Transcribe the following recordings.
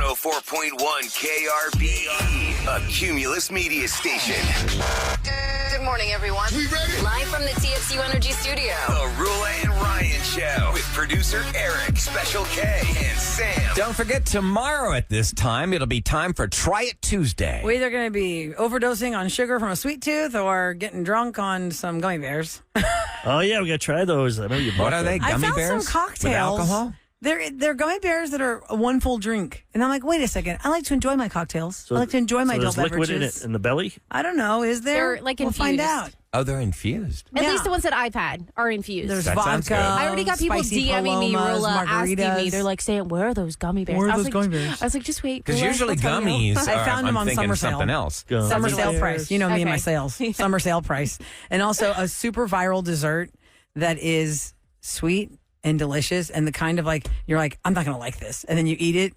104.1 KRBE, a Cumulus media station. Good morning, everyone. We ready? Live from the TXU Energy Studio. The Roula and Ryan Show with producer Eric, Special K, and Sam. Don't forget, tomorrow at this time, it'll be time for Try It Tuesday. We're either going to be overdosing on sugar from a sweet tooth or getting drunk on some gummy bears. Oh, yeah, we got to try those. I remember you bought What are they, I gummy found bears? some cocktails. With alcohol? They're gummy bears that are one full drink. And I'm like, wait a second. I like to enjoy my cocktails. I like to enjoy my adult there's liquid beverages. in the belly? I don't know. Is there? They're, like, we'll find infused. out. Oh, they're infused. At Yeah. least the ones that I've had are infused. There's That sounds vodka. good. I already got people spicy DMing me, palomas, Roula, asking me. margaritas. They're like saying, where are those gummy bears? Where are I was those like, gummy bears? I was like, just wait. Because Roula, usually I'll tell you. gummies I are, found them I'm on thinking summer of something sale. else. Summer sale bears. price. You know me and my Okay. sales. Summer sale price. And also a super viral dessert that is sweet and delicious and the kind of like, you're like, I'm not going to like this. And then you eat it.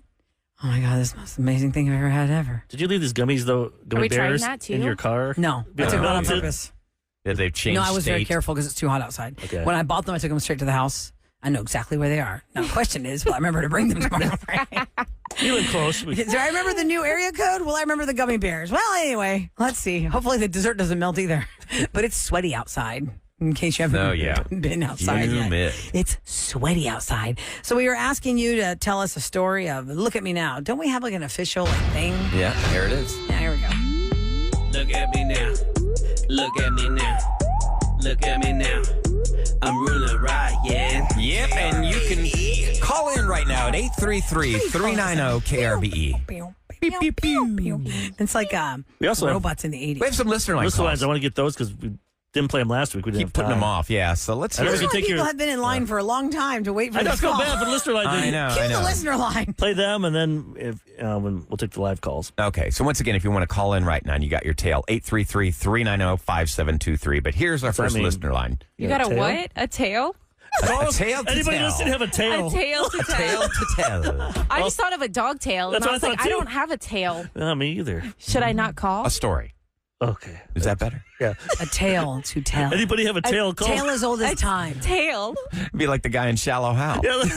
Oh my God, this is the most amazing thing I've ever had ever. Did you leave these gummies, though, gummy we trying bears, that, too? in your car? No, I took them on purpose. Yeah, they've changed No, I was very state. careful because it's too hot outside. Okay. When I bought them, I took them straight to the house. I know exactly where they are. Now, the question is, will I remember to bring them tomorrow? You live close. Do I remember the new area code? Will I remember the gummy bears? Well, anyway, let's see. Hopefully the dessert doesn't melt either. But it's sweaty outside. In case you haven't Oh, yeah. been outside You yet. bet. It's sweaty outside. So we were asking you to tell us a story of Look at Me Now. Don't we have like an official thing? Yeah, here it is. Yeah, here we go. Look at me now. Look at me now. Look at me now. I'm ruling Ryan. Yep, and you can call in right now at 833-390-KRBE. Beep, beep, beep. It's like We also have- robots in the 80s. We have some listener line Listen, calls. I want to get those because we didn't play them last week. We didn't Keep putting have them time. off, yeah. So let's I hear know This we is can why take people your- have been in line for a long time to wait for I know this it's so call. bad for the listener line. I know, Cue I the know. listener line. Play them, and then when we'll take the live calls. Okay, so once again, if you want to call in right now, you got your tail, 833-390-5723. But here's our What's that first mean? listener line. You got a tail? what? A tail? A tail to Anybody tell. listening have a tail? A tail to tell. Tail to tell. I just thought of a dog tail. That's And I what was I like, thought, I too. don't have a tail. No, me either. Should I not call? A story. Okay. Is that better? Yeah. A tale to tell. Anybody have a tail? Call. Tale as old as time. Tail. Be like the guy in Shallow Hal. Yeah. You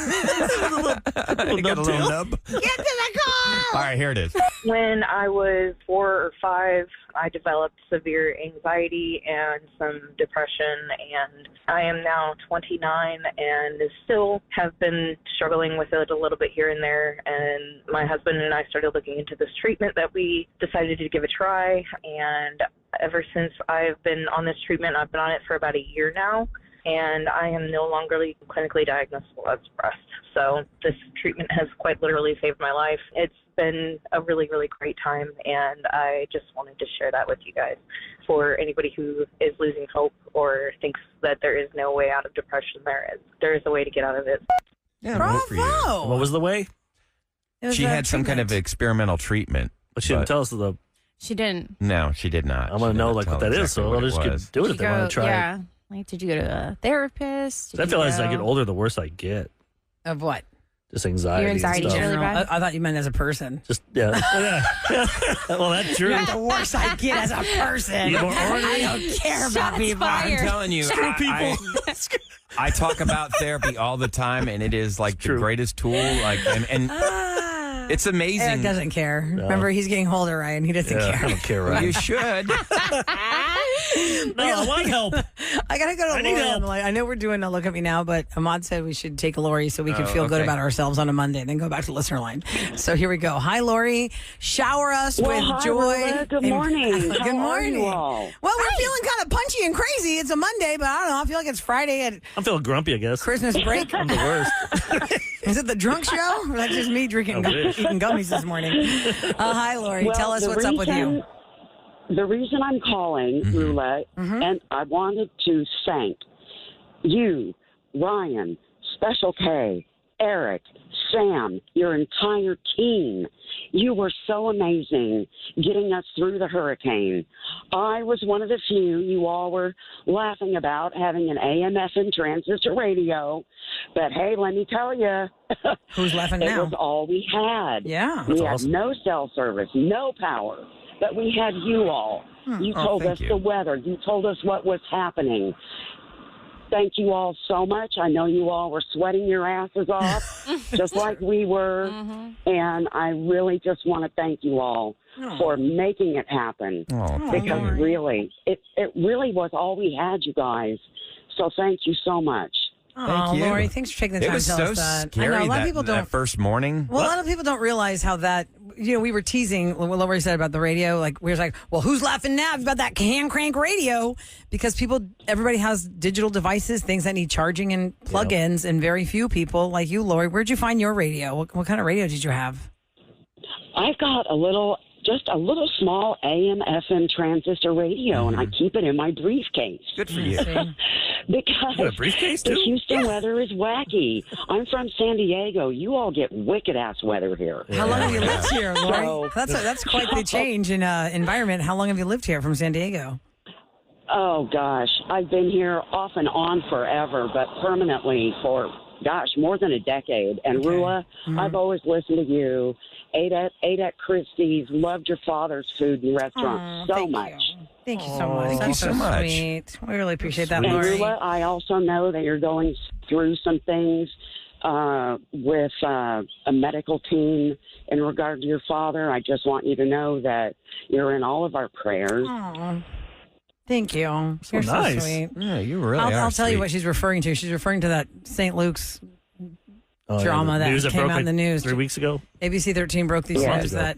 got a little tail. nub. Get to the call! All right, here it is. When I was 4 or 5, I developed severe anxiety and some depression, and I am now 29 and still have been struggling with it a little bit here and there. And my husband and I started looking into this treatment that we decided to give a try, and ever since I've been on this treatment, I've been on it for about a year now, and I am no longer clinically diagnosable as depressed. So this treatment has quite literally saved my life. It's been a really, really great time, and I just wanted to share that with you guys. For anybody who is losing hope or thinks that there is no way out of depression, there is a way to get out of it. Yeah, vote for you. Bravo! What was the way? It was She a had some kind of treatment. experimental treatment. But she didn't But- tell us the. She didn't. No, she did not. I want to know like what that is, so I'll just do it if Did they want to try. Yeah. Like, did you go to a therapist? Did I you feel as I go- get older, the worse I get. Of what? Just anxiety. Your and anxiety stuff. really bad? I thought you meant as a person. Just yeah. yeah. Well, that's true. The worse I get as a person. You get more ornery? I don't care about Shots people. fired. I'm telling you, Screw people. I talk about therapy all the time, and it is like the true. greatest tool. Like, and it's amazing. Eric doesn't care. Remember, he's getting older, Ryan. He doesn't Yeah, I care. don't care, right? You should. No, I want help. I gotta go to I need Lori on help. the line. I know we're doing a Look at Me Now, but Ahmad said we should take Lori so we can feel good okay. about ourselves on a Monday and then go back to listener line. So here we go. Hi, Lori. Shower us with hi, joy. Roula. Good and- morning. Good How are morning. you all? Well, we're feeling kind of punchy and crazy. It's a Monday, but I don't know. I feel like it's Friday at I'm feeling grumpy, I guess. Christmas break. I'm the worst. Is it the drunk show? Or that's just me drinking, I wish. eating gummies this morning? Hi, Lori. Well, Tell us the what's up with you. reason- The reason I'm calling, Roula, and I wanted to thank you, Ryan, Special K, Eric, Sam, your entire team. You were so amazing getting us through the hurricane. I was one of the few you all were laughing about having an AM FM transistor radio. But hey, let me tell you, Who's laughing it now? was all we had. Yeah. We had awesome. no cell service, no power, but we had you all. You Oh, told thank us you. the weather. You told us what was happening. thank you all so much. I know you all were sweating your asses off, just like we were. And I really just want to thank you all for making it happen. Because really, it really was all we had, you guys. So thank you so much. Oh, you. Lori, thanks for taking the It time was to tell so us that. scary I know, a lot of that, people don't. that first morning. Well, a lot of people don't realize how that, we were teasing what Lori said about the radio. Like, we were like, well, who's laughing now about that hand crank radio? Because everybody has digital devices, things that need charging and plug-ins, and very few people like you, Lori. Where'd you find your radio? What kind of radio did you have? I've got just a little small AM FM transistor radio, and I keep it in my briefcase. Good for you. Because You got a briefcase, the too? Houston weather is wacky. I'm from San Diego. You all get wicked-ass weather here. How long have you lived here, Lori? So- That's quite the change in environment. How long have you lived here from San Diego? Oh, gosh. I've been here off and on forever, but permanently for, more than a decade. And Roula, I've always listened to you. Ate at Christie's. Loved your father's food and restaurants so much. Thank you so much. Thank you That's so much. Sweet. We really appreciate that, And Lori. Roula, I also know that you're going through some things with a medical team in regard to your father. I just want you to know that you're in all of our prayers. Aw. Thank you. So You're so nice. sweet. Yeah, you really I'll are tell you sweet. what she's referring to. She's referring to that St. Luke's drama the that news came broke out in the like news. 3 weeks ago. ABC 13 broke these Yeah. news that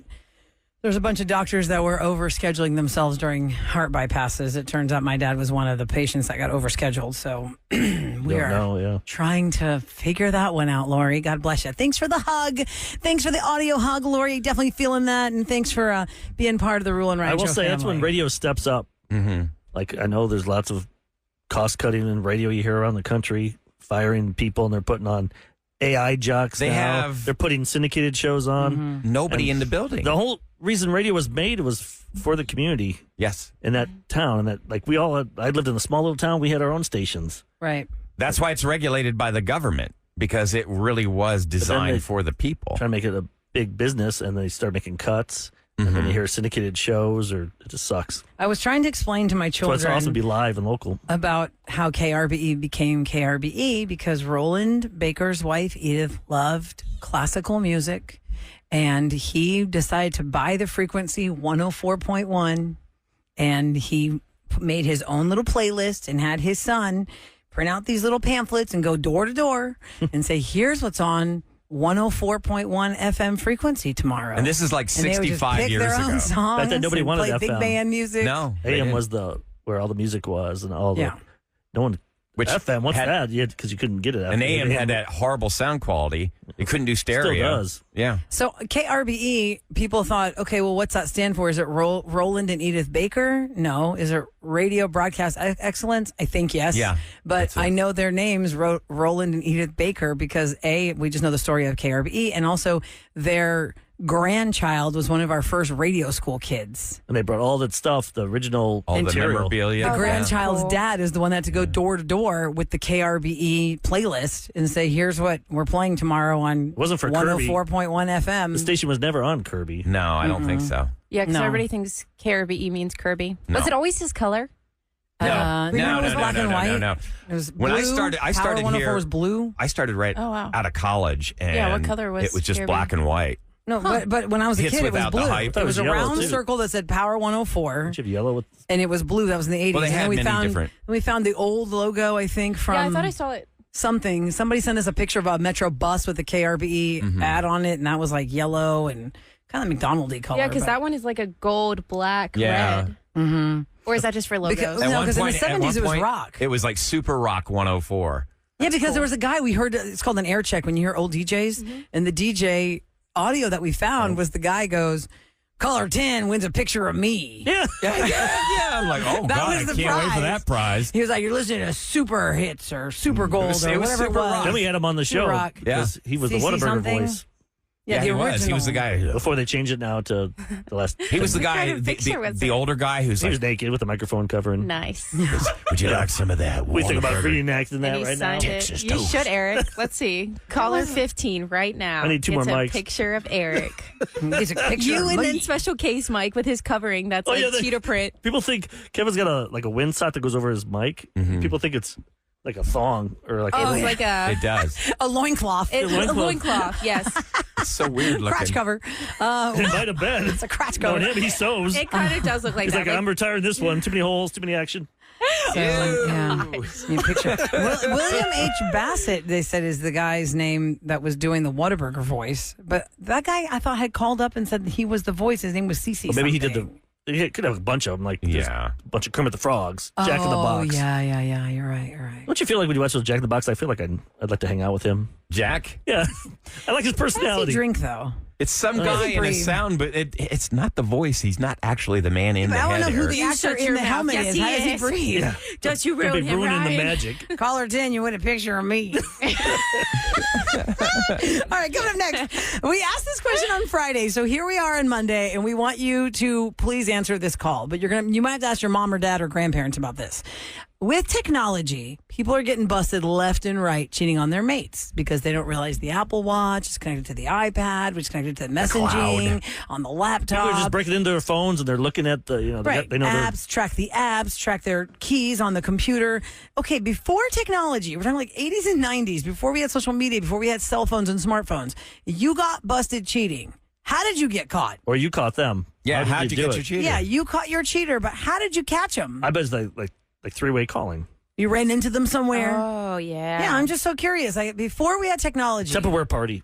there's a bunch of doctors that were overscheduling themselves during heart bypasses. It turns out my dad was one of the patients that got overscheduled. So we are No, trying to figure that one out, Lori. God bless you. Thanks for the hug. Thanks for the audio hug, Lori. Definitely feeling that. And thanks for being part of the Rule and Ryan I will Show say that's when family. radio steps up. Mm-hmm. Like, I know there's lots of cost cutting in radio you hear around the country, firing people, and they're putting on AI jocks. They're putting syndicated shows on. Nobody in the building. The whole reason radio was made was for the community Yes. in that town, and that I lived in a small little town. We had our own stations. Right. That's why it's regulated by the government, because it really was designed they- for the people. Trying to make it a big business, and they start making cuts. And then you hear syndicated shows, or it just sucks. I was trying to explain to my So it's children awesome to be live and local. about how KRBE became KRBE because Roland Baker's wife, Edith, loved classical music. And he decided to buy the frequency 104.1. And he made his own little playlist and had his son print out these little pamphlets and go door to door and say, here's what's on 104.1 FM frequency tomorrow. And this is like And they would just 65 pick years their own ago. songs Back then, nobody and wanted play big FM. band music. No. they AM didn't. was where all the music was, and all the Yeah. no one. Which FM, what's had- that? Yeah, because you couldn't get it. An AM had that horrible sound quality. It couldn't do stereo. Still does. Yeah. So KRBE, people thought, okay, well, what's that stand for? Is it Roland and Edith Baker? No. Is it Radio Broadcast Excellence? I think yes. Yeah, But that's it. I know their names, Roland and Edith Baker, because we just know the story of KRBE, and also their grandchild was one of our first radio school kids. And they brought all that stuff, the original All the material. memorabilia. The Oh, grandchild's cool. dad is the one that had to go door to door with the KRBE playlist and say, here's what we're playing tomorrow on wasn't for Kirby. 104.1 FM. The station was never on Kirby. No, I don't think so. Yeah, because No. everybody thinks KRBE means Kirby. No. Was it always his color? No, remember no, it was no, black no, and no, white? no, no. It was When I blue. started Power 104 here. was blue. I started right Oh, wow. out of college, and Yeah, what color was it was just Kirby? black and white. No, but when I was a Hits kid, it was without the blue. hype. It Thought it was was a yellow, round too. circle that said Power 104, Don't you have yellow with and it was blue. That was in the 80s. Well, they and had then we many found different- we found the old logo, I think, from Yeah, I thought I saw it. something. Somebody sent us a picture of a Metro bus with the KRBE Mm-hmm. ad on it, and that was like yellow and kind of McDonald's color. Yeah, because but- that one is like a gold, black, Yeah. red. Mm-hmm. Or is that just for logos? Because- At No, one 'cause in the point- at 70s one it was point, rock. It was like Super Rock 104. Yeah, because there was a guy we heard. It's called an air check when you hear old DJs, Mm-hmm. and the DJ audio that we found was the guy goes, "Caller 10 wins a picture of me." yeah. Yeah, I'm like, oh, That God, was I the can't wait for prize. that prize. He was like, "You're listening to Super Hits or Super Gold was- or it was whatever Super it was." Rock. Then we had him on the show Rock. because he was the CC Whataburger something? voice. Yeah, the he original. was. He was the guy. Before they changed it now to the last. He was the guy, kind of picture was the it? older guy who's He like, was naked with a microphone covering. Nice. would you like some of that? We think about Whataburger?" reenacting And that he right now. signed it. You should, Eric. Let's see. Caller 15 right now. I need two Gets more a mics. picture of Eric. It's a picture You of and me. then special case Mike with his covering. That's like yeah, cheetah print. People think Kevin's got a windsock that goes over his mic. Mm-hmm. People think it's like a thong or like It was like It does. A loincloth. a loincloth, yes. It's so weird looking. Crotch cover. it might have been. It's a crotch No, cover. him, he sews. It kind of does look like He's that. like, I'm retiring this one. Too many holes, too many action. So, yeah. You picture. William H. Bassett, they said, is the guy's name that was doing the Whataburger voice. But that guy, I thought, had called up and said that he was the voice. His name was Cece. Well, maybe he did the. He could have a bunch of them, like there's a bunch of Kermit the Frogs, Jack in the Box. Oh, yeah. You're right. Don't you feel like when you watch those Jack in the Box, I feel like I'd like to hang out with him. Jack? Yeah. I like his How does personality. he drink, though? It's some guy in a sound, but it's not the voice. He's not actually the man in the I head. don't know who the You actor shut in your the mouth. helmet Yes, is. he How does he is. breathe? Yeah. Don't you Could be ruin him, ruining the Ryan. magic. Caller 10, you win a picture of me. All right, coming up next. We asked this question on Friday, so here we are on Monday, and we want you to please answer this call. But you might have to ask your mom or dad or grandparents about this. With technology, people are getting busted left and right cheating on their mates because they don't realize the Apple Watch is connected to the iPad, which is connected to messaging on the laptop. People are just breaking into their phones and they're looking at the, Right. they know apps, track the apps, track their keys on the computer. Okay, before technology, we're talking like 80s and 90s, before we had social media, before we had cell phones and smartphones, you got busted cheating. How did you get caught? or you caught them. Yeah, how'd you do get it? your cheater? Yeah, you caught your cheater, but how did you catch him? I bet it's like three-way calling. You ran into them somewhere? Oh, yeah. Yeah, I'm just so curious. Before we had technology, Tupperware party.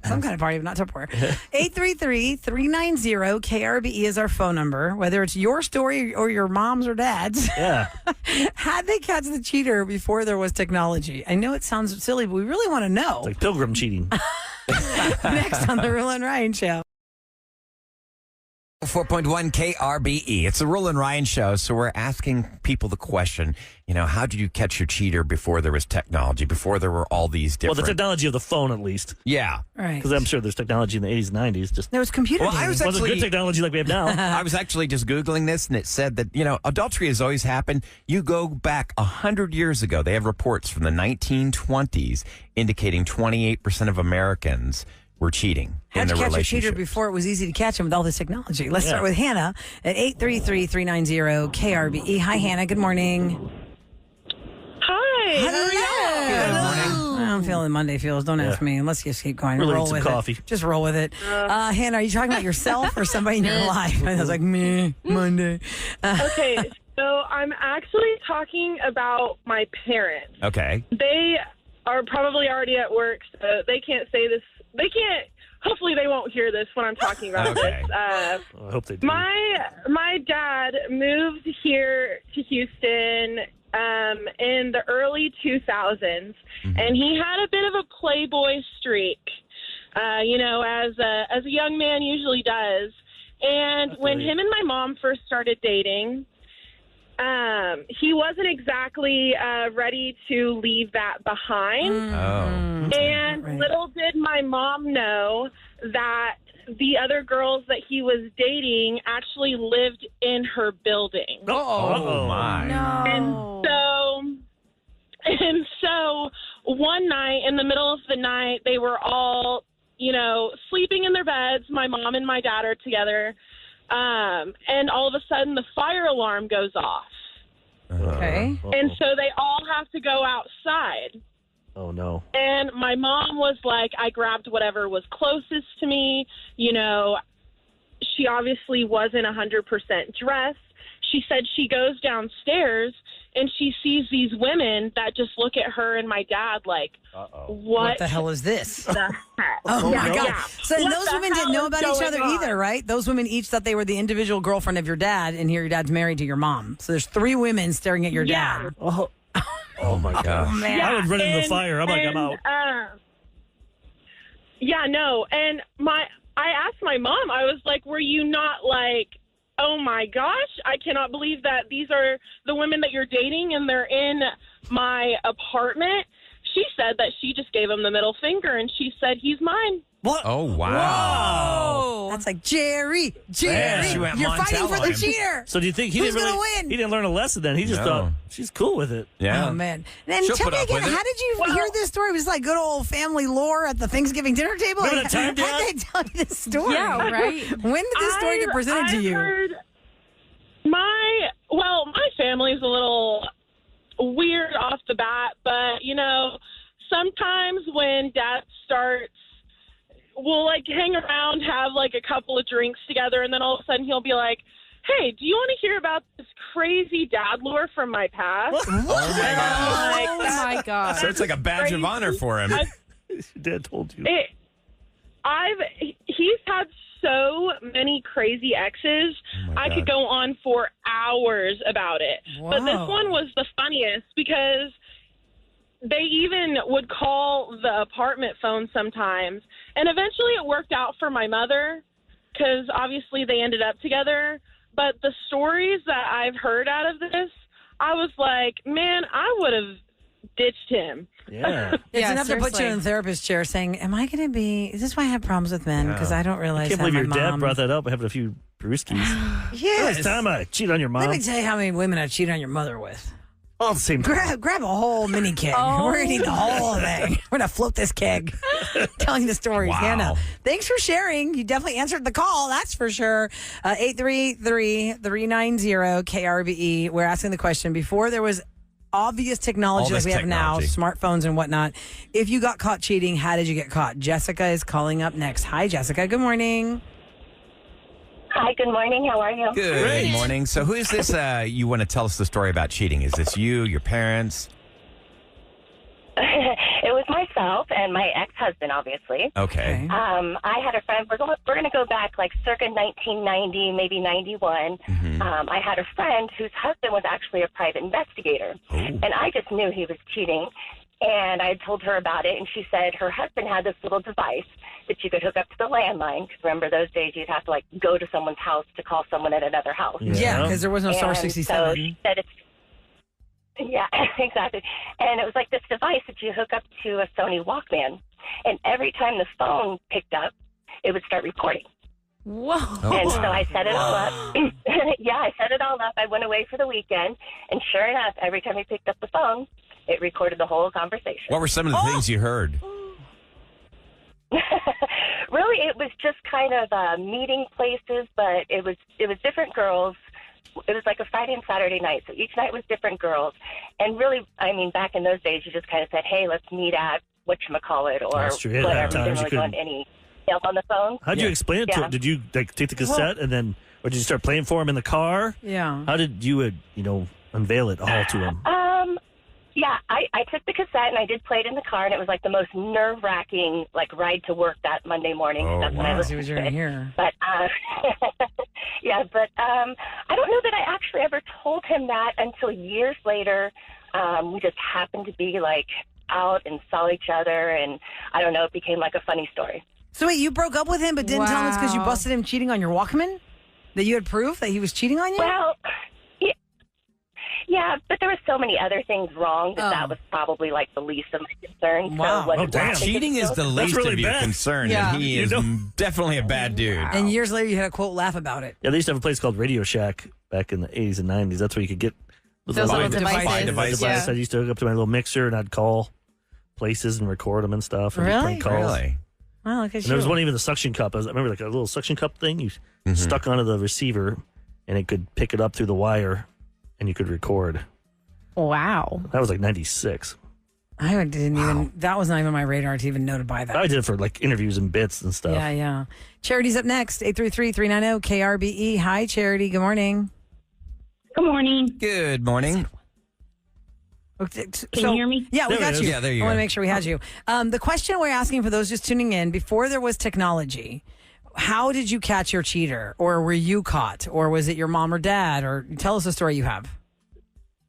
some kind of party, but not Tupperware. 833-390-KRBE is our phone number. Whether it's your story or your mom's or dad's. Yeah. How'd they catch the cheater before there was technology? I know it sounds silly, but we really want to know. Like pilgrim cheating. Next on the Roula and Ryan Show. 4.1 KRBE. It's the Roula and Ryan Show. So we're asking people the question, how did you catch your cheater before there was technology, before there were all these Well, different... the technology of the phone, at least. Yeah. Right. Because I'm sure there's technology in the 80s and 90s. Just There was computer Well, I dating. was wasn't actually... good technology like we have now. I was actually just Googling this, and it said that, adultery has always happened. You go back 100 years ago. They have reports from the 1920s indicating 28% of Americans were cheating in How'd their you catch your relationship. cheater before it was easy to catch him with all this technology? Let's Yeah. start with Hannah at 833-390-KRBE. Hi, Hannah. Good morning. Hi. Hello. I'm feeling Monday feels. Don't ask me. Let's just keep going. Really roll need some with coffee. it. Just roll with it. Hannah, are you talking about yourself or somebody in your life? And I was like, me, Monday. Okay, so I'm actually talking about my parents. Okay. They are probably already at work, so they can't say this. They can't. Hopefully, they won't hear this when I'm talking about Okay. this. I hope they do. My dad moved here to Houston in the early 2000s, and he had a bit of a playboy streak, as a young man usually does. And when him and my mom first started dating, he wasn't exactly ready to leave that behind. Oh. And little did my mom know that the other girls that he was dating actually lived in her building. Oh, my. And so one night, in the middle of the night, they were all, sleeping in their beds. My mom and my dad are together. And all of a sudden, the fire alarm goes off. Okay. And so they all have to go outside. Oh, no. And my mom was like, I grabbed whatever was closest to me. She obviously wasn't 100% dressed. She said she goes downstairs and she sees these women that just look at her and my dad like, what the hell is this? the heck? Oh, my Yeah. God. Yeah. So What those the women didn't hell know is about each going other on? either, right? Those women each thought they were the individual girlfriend of your dad, and here your dad's married to your mom. So there's three women staring at your Yeah. dad. Oh, my gosh. Man. I would run into the fire. I'm And, out. And I asked my mom, I was like, were you not like, oh my gosh, I cannot believe that these are the women that you're dating and they're in my apartment? She said that she just gave him the middle finger and she said, he's mine. What? Oh, wow. That's like, Jerry, Yeah, she went you're fighting Montel for on the him. cheater. So do you think he Who's didn't gonna really win? He didn't learn a lesson then? He just No. thought she's cool with it. Yeah. Oh, man. And She'll tell put me up again, with it. how did you hear this story? It was like good old family lore at the Thanksgiving dinner table? Remember that time, How Dad? did they tell you this story? Yeah, right. When did this story get presented to I've you? heard my family's a little weird off the bat, but, sometimes when Dad starts, we'll, hang around, have, a couple of drinks together, and then all of a sudden he'll be like, hey, do you want to hear about this crazy dad lore from my past? Oh, my God. Oh, my God. So it's like a badge of honor for him. Dad told you. He's had so many crazy exes. I could go on for hours about it. Wow. But this one was the funniest because they even would call the apartment phone sometimes. And eventually it worked out for my mother because obviously they ended up together. But the stories that I've heard out of this, I was like, man, I would have ditched him. Yeah. It's enough to put you seriously. in the therapist chair saying, am I going to be, is this why I have problems with men? Because I don't realize I can't how believe my your dad mom... brought that up having a few brewskis. Yes. Last time I cheat on your mom. Let me tell you how many women I cheated on your mother with. All the same time. Grab a whole mini keg. We're going to need the whole thing. We're going to float this keg. Telling the stories. Wow. Hannah, thanks for sharing. You definitely answered the call. That's for sure. 833-390-KRBE. We're asking the question before there was obvious technology like we have now, smartphones and whatnot. If you got caught cheating, how did you get caught? Jessica is calling up next. Hi, Jessica. Good morning. Hi, good morning. How are you? Good morning. So who is this you want to tell us the story about cheating? Is this you, your parents? It was myself and my ex-husband, obviously. Okay. I had a friend. We're going to go back circa 1990, maybe 91. Mm-hmm. I had a friend whose husband was actually a private investigator, and I just knew he was cheating. And I had told her about it, and she said her husband had this little device that you could hook up to the landline. Because remember, those days you'd have to go to someone's house to call someone at another house. Yeah, because there was no star And 67. So she said yeah, exactly. And it was like this device that you hook up to a Sony Walkman, and every time the phone picked up, it would start recording. Whoa. And so I set it all up. Yeah, I set it all up. I went away for the weekend, and sure enough, every time he picked up the phone, it recorded the whole conversation. What were some of the things you heard? Really, it was just kind of meeting places, but it was different girls. It was like a Friday and Saturday night, so each night was different girls. And really, I mean, back in those days, you just kind of said, hey, let's meet at whatchamacallit or That's true. Yeah, whatever. You times didn't you really want any help on the phone. How'd you explain it to him? Did you take the cassette and then, or did you start playing for him in the car? Yeah. How did you, unveil it all to him? Yeah, I took the cassette and I did play it in the car, and it was like the most nerve-wracking ride to work that Monday morning. Oh, That's when I wow. listened See what to you're it. here. But yeah, but I don't know that I actually ever told him that until years later. We just happened to be out and saw each other, and I don't know, it became like a funny story. So wait, you broke up with him but didn't tell him it's because you busted him cheating on your Walkman? That you had proof that he was cheating on you? Well, yeah, but there were so many other things wrong that was probably the least of my concerns. Wow. So Oh, damn. Cheating is the least really of your bad. concern, Yeah. and he is definitely a bad dude. And years later, you had a quote laugh about it. Yeah, they used to have a place called Radio Shack back in the 80s and 90s. That's where you could get Those little devices. devices. Yeah. I used to hook up to my little mixer, and I'd call places and record them and stuff. And Really? prank calls. Really? Well, look at And you. there was one even the suction cup. I remember a little suction cup thing you stuck onto the receiver, and it could pick it up through the wire, and you could record. Wow. That was 96. I didn't even, that was not even my radar to even know to buy that. I did it for interviews and bits and stuff. Yeah, yeah. Charity's up next, 833-390-KRBE. Hi, Charity. Good morning. Good morning. Good morning. Okay, Can you hear me? Yeah, we There got it is. you. Yeah, there you I want go. to make sure we had you. The question we're asking for those just tuning in, before there was technology, how did you catch your cheater? Or were you caught? Or was it your mom or dad? Or tell us a story you have.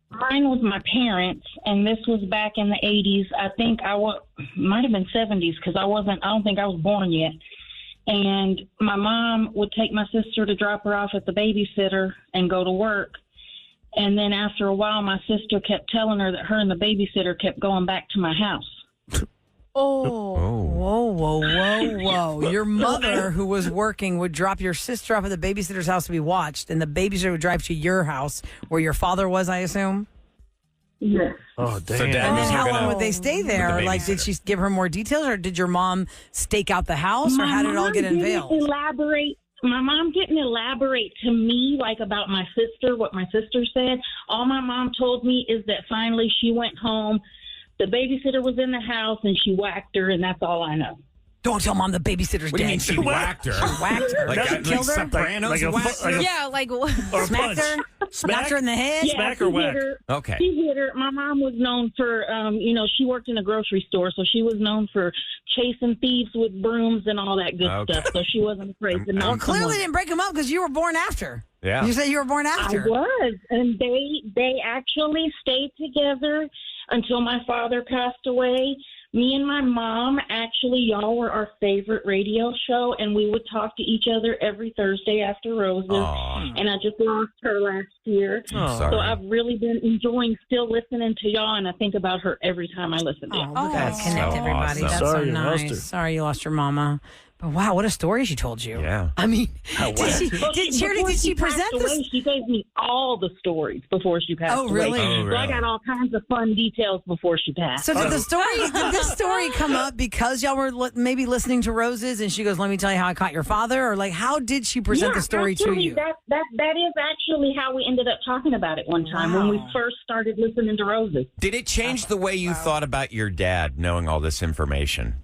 Mine was my parents, and this was back in the 80s. I think might have been 70s because I don't think I was born yet. And my mom would take my sister to drop her off at the babysitter and go to work. And then after a while, my sister kept telling her that her and the babysitter kept going back to my house. Whoa, whoa, whoa, whoa. Your mother, who was working, would drop your sister off at the babysitter's house to be watched, and the babysitter would drive to your house where your father was, I assume? Yes. Oh, damn. So Dad And was then how hooking long up would they stay with there? the Did babysitter. she give her more details, or did your mom stake out the house, or how did it all get My mom unveiled? didn't elaborate my mom didn't elaborate to me like about my sister, what my sister said. All my mom told me is that finally she went home, the babysitter was in the house, and she whacked her, and that's all I know. Don't tell Mom the babysitter's What do you dead. mean she whacked her? She whacked her. Like Killed her? Sopranos whacked her? Yeah, like Or a Smacked punch. her? Smacked her in the head? Yeah, Smack she or hit whack? her. Okay. She hit her. My mom was known for, she worked in a grocery store, so she was known for chasing thieves with brooms and all that good Okay. stuff. So she wasn't afraid to knock Well, clearly someone. didn't break him up because you were born after. Yeah. You said you were born after. I was, and they actually stayed together until my father passed away. Me and my mom, actually, y'all were our favorite radio show, and we would talk to each other every Thursday after Roses. Aw. And I just lost her last year. I'm sorry. So I've really been enjoying still listening to y'all, and I think about her every time I listen to Oh, y'all. look at That's that. Connect so everybody. awesome. That's Sorry so you lost nice. her. Sorry you lost your mama. But wow, what a story she told you. Yeah. I mean, Wow. Charity, did she present passed away, this? She gave me all the stories before she passed Oh, really? away. Oh, So I really? got all kinds of fun details before she passed. So did this story come up because y'all were maybe listening to Roses and she goes, let me tell you how I caught your father? Or like, how did she present the story to actually, you? That is actually how we ended up talking about it one time when we first started listening to Roses. Did it change the way you thought about your dad knowing all this information?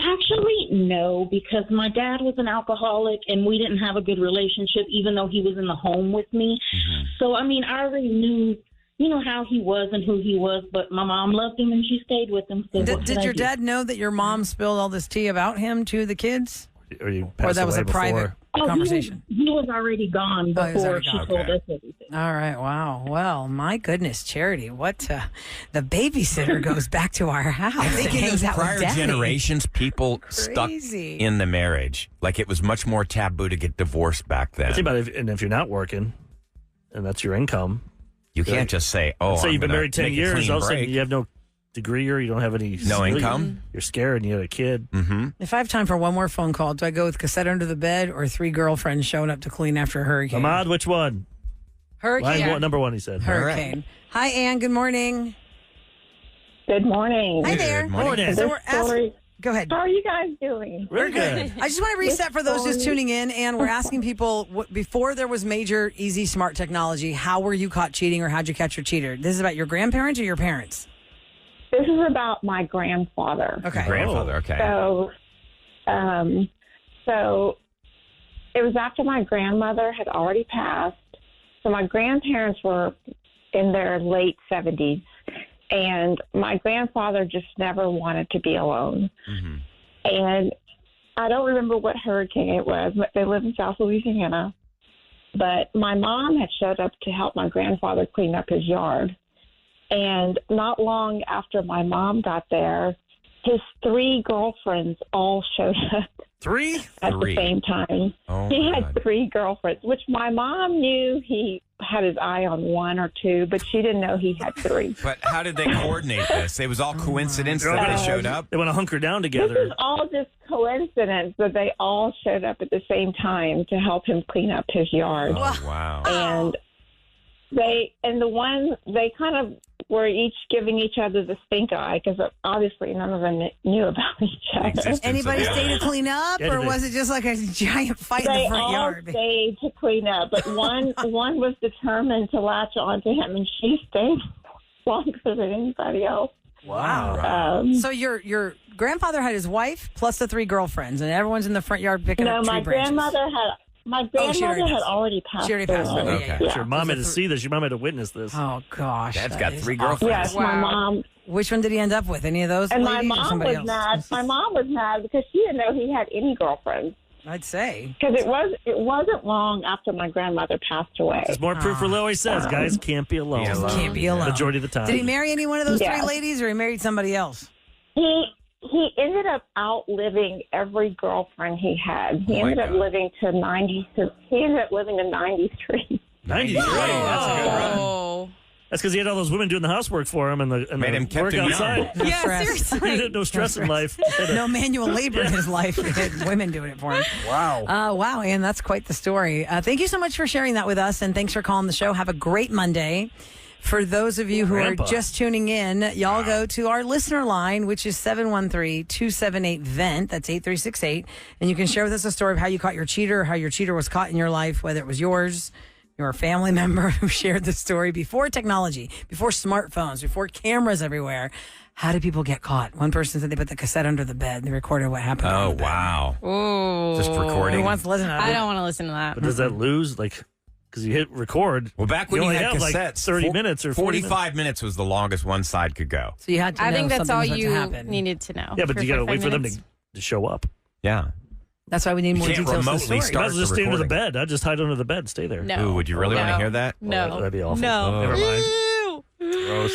Actually, no, because my dad was an alcoholic and we didn't have a good relationship, even though he was in the home with me. Mm-hmm. So, I mean, I already knew, how he was and who he was, but my mom loved him and she stayed with him. So what Did could your I do? dad know that your mom spilled all this tea about him to the kids? Or you Or passed that was away a private before. conversation? He was already gone Oh, he was before already she gone. told Okay. us everything. All right. Wow. Well, my goodness, Charity, what the babysitter goes back to our house. I think and in hangs those out with prior Daddy. generations, people Crazy. stuck in the marriage. Like it was much more taboo to get divorced back then. Think about it, and if you're not working, and that's your income, You can't just say, "Oh, say I'm you've been gonna married 10 make a years, clean all of a sudden break." you have no degree or you don't have any No skill, income? You're scared and you have a kid. Mm-hmm. If I have time for one more phone call, do I go with cassette under the bed or three girlfriends showing up to clean after a hurricane? Ahmad, which one? Hurricane. Number one, he said. Hurricane. Hi, Ann. Good morning. Good morning. Hi there. Good morning. So we're asking. Go ahead. How are you guys doing? We're good. I just want to reset for those just tuning in, and we're asking people before there was major, easy, smart technology. How were you caught cheating, or how'd you catch your cheater? This is about your grandparents or your parents? This is about my grandfather. Okay. Grandfather, okay. So it was after my grandmother had already passed. So my grandparents were in their late 70s, and my grandfather just never wanted to be alone. Mm-hmm. And I don't remember what hurricane it was, but they live in South Louisiana. But my mom had showed up to help my grandfather clean up his yard. And not long after my mom got there, his three girlfriends all showed up. Three? At the same time. Oh, he my had three girlfriends, which my mom knew he had his eye on one or two, but she didn't know he had three. But how did they coordinate this? It was all coincidence that they showed up? They want to hunker down This together. is all just coincidence that they all showed up at the same time to help him clean up his yard. Oh, wow. And they kind of were each giving each other the stink eye because obviously none of them knew about each other. Anybody stay to clean up, or was it just like a giant fight in They the front all yard? stayed to clean up, but one was determined to latch onto him, and she stayed longer than anybody else. Wow. So your grandfather had his wife plus the three girlfriends, and everyone's in the front yard picking No, up tree my branches. My Oh, she already grandmother had passed. already passed. She already passed away. away. Okay. Your mom had to see this. Your mom had to witness this. Oh gosh, Dad's that got is three awful. girlfriends. Yes, my mom. Which one did he end up with? Any of those? And my ladies or mom somebody was else? mad. My mom was mad because she didn't know he had any girlfriends. I'd say Because it wasn't long after my grandmother passed away. There's more proof for Lil always says, guys can't be alone. Can't be alone. Majority of the time. Did he marry any one of those three Yes. ladies, or he married somebody else? He ended up outliving every girlfriend he had. He Oh, my ended up God. living to 90. He ended up living to 93. 93. That's a good run. Oh. That's because he had all those women doing the housework for him and the Made the him kept work him young. outside. No Yeah, stress. seriously. No stress in life. No manual labor in his life. He had women doing it for him. Wow. Wow, Ann, that's quite the story. Thank you so much for sharing that with us, and thanks for calling the show. Have a great Monday. For those of you who Grandpa. are just tuning in, y'all go to our listener line, which is 713-278-VENT. That's 8368. And you can share with us a story of how you caught your cheater, how your cheater was caught in your life, whether it was yours, your family member who shared the story before technology, before smartphones, before cameras everywhere. How do people get caught? One person said they put the cassette under the bed. They recorded what happened. Oh, wow. Ooh. Just recording. Who wants to listen to that? I don't want to listen to that. But does that lose? Like, because you hit record. Well, back when you only had have cassettes, like 30 minutes or 45 minutes was the longest one side could go. So you had to I know think that's something all was about to you happen. needed to know. Yeah, but you got to wait for them minutes. to show up. Yeah. That's why we need more can't details. remotely To the story. start You might as well just the stay under the recording. bed. I'd just hide under the bed. Stay there. No. Ooh, would you really want to hear that? No. That'd be awful. No. Never mind. Ew. Gross.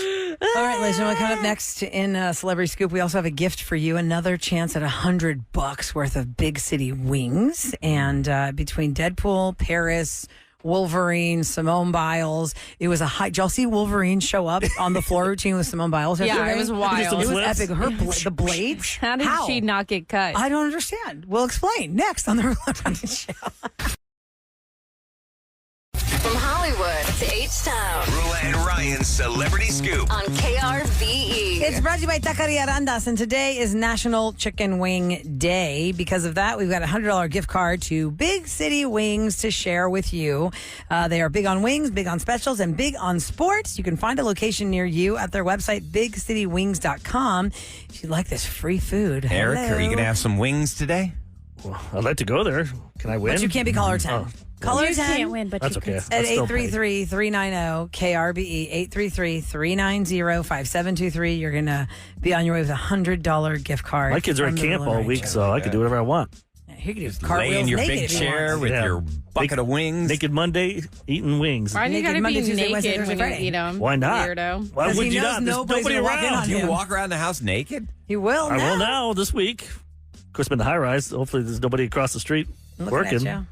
All right, ladies and gentlemen, coming up next in Celebrity Scoop, we also have a gift for you. Another chance at $100 worth of Big City Wings. And between Deadpool, Paris, Wolverine, Simone Biles, it was a high. Did y'all see Wolverine show up on the floor routine with Simone Biles Yeah, yesterday? it was wild. It was Flips? epic. The blades. How did she not get cut? I don't understand. We'll explain next on the Roula Show. From Hollywood to H-Town Roula and Ryan's Celebrity Scoop. on KRVE. It's brought to you by Taqueria Arandas, and today is National Chicken Wing Day. Because of that, we've got a $100 gift card to Big City Wings to share with you. They are big on wings, big on specials, and big on sports. You can find a location near you at their website, bigcitywings.com. If you like this free food. Eric, Hello. are you going to have some wings today? Well, I'd like to go there. Can I win? But you can't be caller 10. Oh. Caller You 10 can't win, but That's you okay. can. at I'll still pay. 833-390-KRBE, 833-390-5723. You're going to be on your way with a $100 gift card. My kids are at from the camp Roula all Ranch week, Show. so I can do whatever I want. You can do Lay cartwheels in your naked big if you chair want. with Yeah. your bucket of wings. Naked Monday, eating wings. Why do you Naked gotta Monday, be Tuesday, Wednesday, naked Thursday, when you Friday. eat them? Why not? Weirdo. Why 'Cause would he you knows not? There's nobody's nobody gonna walk in around. on Do you him. walk around the house naked? He will I now. will now this week. Of course, I'm in the high rise. Hopefully, there's nobody across the street Looking working. at you.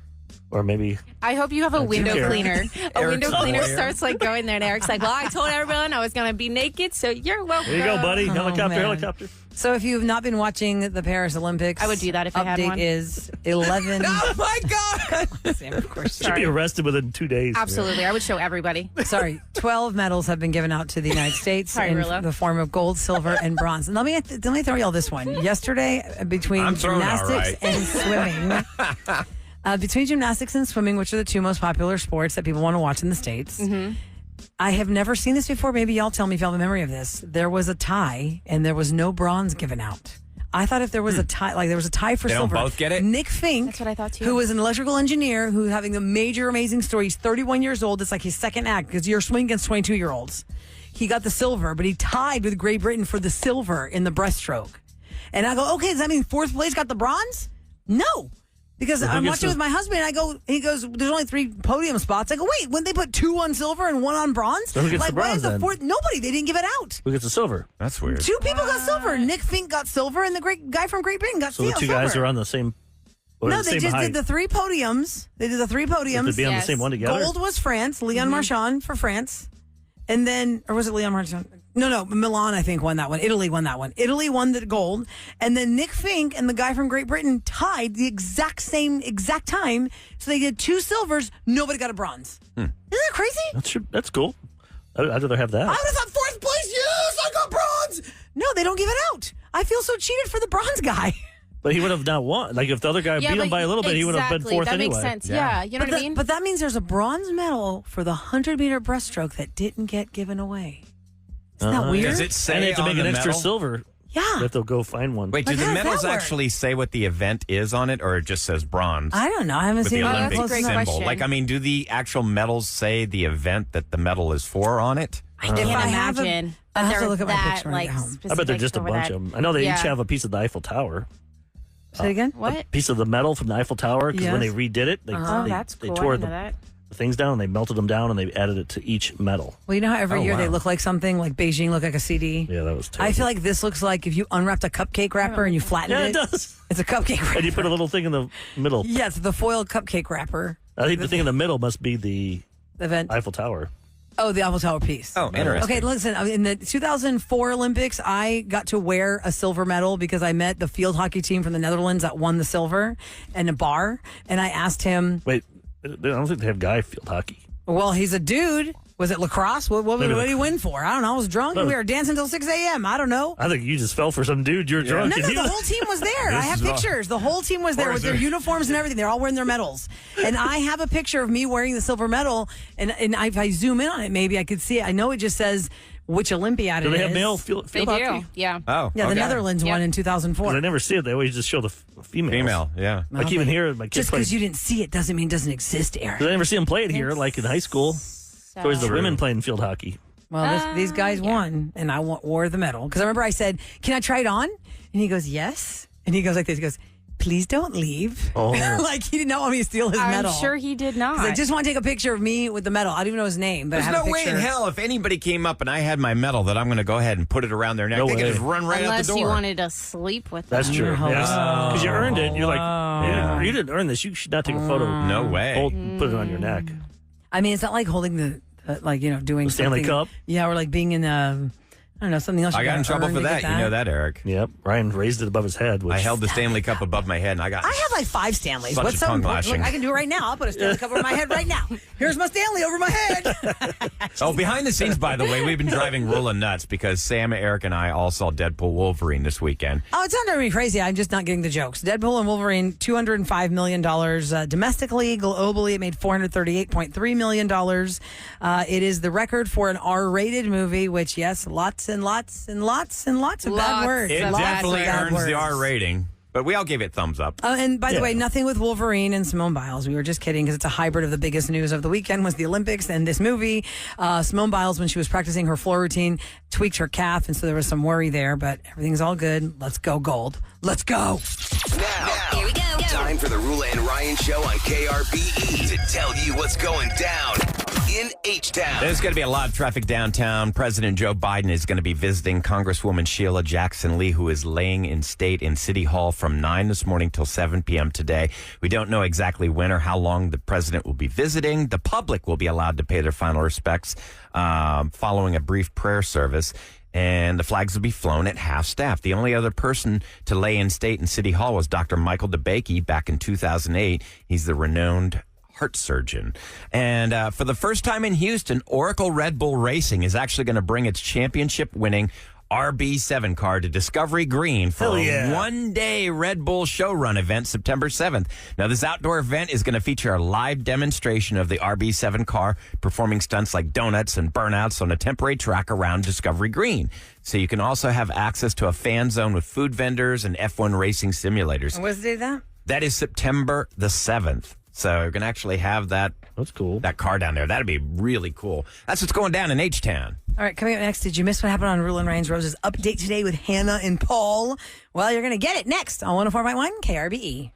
Or maybe I hope you have a Don't window care. cleaner. A Eric's window a cleaner lawyer. starts like going there, and Eric's like, "Well, I told everyone I was gonna be naked, so you're welcome." there you go, buddy. Helicopter, man. helicopter. So if you've not been watching the Paris Olympics, I would do that if I had update one. is 11. Oh, my God. Sam, of course. Should be arrested within 2 days. Absolutely, I would show everybody. Sorry, 12 medals have been given out to the United States Sorry, in Roula. the form of gold, silver, and bronze. And let me throw y'all this one. Yesterday, between I'm throwing all gymnastics right. and swimming, between gymnastics and swimming, which are the two most popular sports that people want to watch in the States, I have never seen this before. Maybe y'all tell me if y'all have a memory of this. There was a tie, and there was no bronze given out. I thought if there was a tie, like there was a tie for They don't silver. both get it? Nick Fink, That's what I thought, too. who was an electrical engineer, who's having a major, amazing story. He's 31 years old. It's like his second act because you're swimming against 22-year-olds. He got the silver, but he tied with Great Britain for the silver in the breaststroke. And I go, okay, does that mean fourth place got the bronze? No. Because Well, who I'm gets watching the- with my husband, and he goes, there's only 3 podium spots. I go, wait, wouldn't they put 2 on silver and 1 on bronze? So who gets like, the why bronze is the then? fourth? Nobody. They didn't give it out. Who gets the silver? That's weird. 2 people got silver. Nick Fink got silver, and the great guy from Great Britain got So the two silver. guys are on the same. or No, the they same just height. did the 3 podiums. They did the 3 Have podiums. to be on the Yes. same one together. Gold was France, Leon Marchand for France. And then, or was it Leon Marchand? No, Milan, I think, won that one. Italy won that one. Italy won the gold. And then Nick Fink and the guy from Great Britain tied the exact time. So they did 2 silvers. Nobody got a bronze. Isn't that crazy? That's cool. I'd rather have that. I would have thought 4th place. Yes, I got bronze. No, they don't give it out. I feel so cheated for the bronze guy. But he would have not won. Like if the other guy beat him by a little bit, he would have been exactly. fourth That anyway. makes sense. Yeah. Yeah, you know But what I mean? But that means there's a bronze medal for the 100-meter breaststroke that didn't get given away. Isn't that weird? Does it say And they have to on make the an extra medal? silver. Yeah. They have to go find one. Wait, Like, do the how does medals that work? actually say what the event is on it, or it just says bronze? I don't know. I haven't with seen the it. that's a Olympic great symbol. question. Like, I mean, do the actual medals say the event that the medal is for on it? I can't If I have a- imagine I'll that have to they're look at my that picture when I like get home. I bet specific they're just a over bunch that. of them. I know they Yeah. each have a piece of the Eiffel Tower. Say it again? A What? piece of the metal from the Eiffel Tower, because when they Yes. redid it, they, Oh, they, that's they cool. I tore didn't the, know that. the things down, and they melted them down, and they added it to each medal. Well, you know how every Oh, year they wow. look like something, like Beijing look like a CD? Yeah, that was terrible. I feel like this looks like if you unwrapped a cupcake wrapper and you flattened Yeah, it. it does. It's a cupcake wrapper. And you put a little thing in the middle. Yes, the foil cupcake wrapper. I think the thing in the middle must be the Event. Eiffel Tower. Oh, the Eiffel Tower piece. Oh, interesting. Okay, listen, in the 2004 Olympics, I got to wear a silver medal because I met the field hockey team from the Netherlands that won the silver in a bar. And I asked him, Wait, I don't think they have guy field hockey. well, he's a dude. Was it lacrosse? What did he win for? I don't know. I was drunk and we were dancing till 6 a.m. I don't know. I think you just fell for some dude. You're drunk. No, the whole team was there. I have pictures. The whole team was there with their uniforms and everything. They're all wearing their medals. And I have a picture of me wearing the silver medal. And if I zoom in on it, maybe I could see it. I know it just says which Olympiad it is. Do they have male field They hockey? do, yeah. Oh, yeah, the Netherlands won in 2004. I never see it. They always just show the females. Female, yeah. Like even here, my kids just because you didn't see it doesn't mean it doesn't exist, Eric. I never see them play it here, like in high school. It's always the women playing field hockey. Well, these guys won, and I wore the medal. Because I remember I said, can I try it on? And he goes, yes. And he goes like this. He goes, please don't leave. Oh. Like he didn't want me to steal his medal. I'm sure he did not. I just want to take a picture of me with the medal. I don't even know his name, but There's I have no a way picture. in hell if anybody came up and I had my medal that I'm going to go ahead and put it around their neck. No they way. could just run right out Unless the door. you wanted to sleep with them. That's true. Because you earned it. You're like, you didn't earn this. You should not take a photo. No way. Put it on your neck. I mean, it's not like holding the doing The Stanley something- Cup? Yeah, or like being in I don't know, something else. I got in trouble for that. You know that, Eric. Yep. Ryan raised it above his head. I held the Stanley Cup above my head, and I got. I have like 5 Stanleys. Such What's a so tongue important? lashing. Look, I can do it right now. I'll put a Stanley Cup over my head right now. Here's my Stanley over my head. Oh, behind the scenes, by the way, we've been driving Roula nuts because Sam, Eric, and I all saw Deadpool Wolverine this weekend. Oh, it's not driving me crazy. I'm just not getting the jokes. Deadpool and Wolverine, $205 million domestically. Globally, it made $438.3 million. It is the record for an R-rated movie, which, yes, lots and lots and lots and lots of bad words. It Lots definitely of bad earns words. the R rating, but we all gave it thumbs up. And by the way, nothing with Wolverine and Simone Biles. We were just kidding because it's a hybrid of the biggest news of the weekend was the Olympics and this movie. Simone Biles, when she was practicing her floor routine, tweaked her calf, and so there was some worry there, but everything's all good. Let's go gold. Let's go. Now, Here we go. time for the Roula and Ryan Show on KRBE to tell you what's going down in H-Town. There's going to be a lot of traffic downtown. President Joe Biden is going to be visiting Congresswoman Sheila Jackson Lee, who is laying in state in City Hall from 9 this morning till 7 p.m. today. We don't know exactly when or how long the president will be visiting. The public will be allowed to pay their final respects following a brief prayer service. And the flags will be flown at half staff. The only other person to lay in state in City Hall was Dr. Michael DeBakey back in 2008. He's the renowned heart surgeon. And for the first time in Houston, Oracle Red Bull Racing is actually going to bring its championship-winning RB7 car to Discovery Green for a one-day Red Bull show run event September 7th. Now, this outdoor event is going to feature a live demonstration of the RB7 car performing stunts like donuts and burnouts on a temporary track around Discovery Green. So you can also have access to a fan zone with food vendors and F1 racing simulators. And what's the date of that? That is September the 7th. So you're going to actually have that. That's cool. That car down there. That'd be really cool. That's what's going down in H-Town. All right, coming up next, did you miss what happened on Roula and Ryan's Roses update today with Hannah and Paul? Well, you're going to get it next on 104.1 KRBE.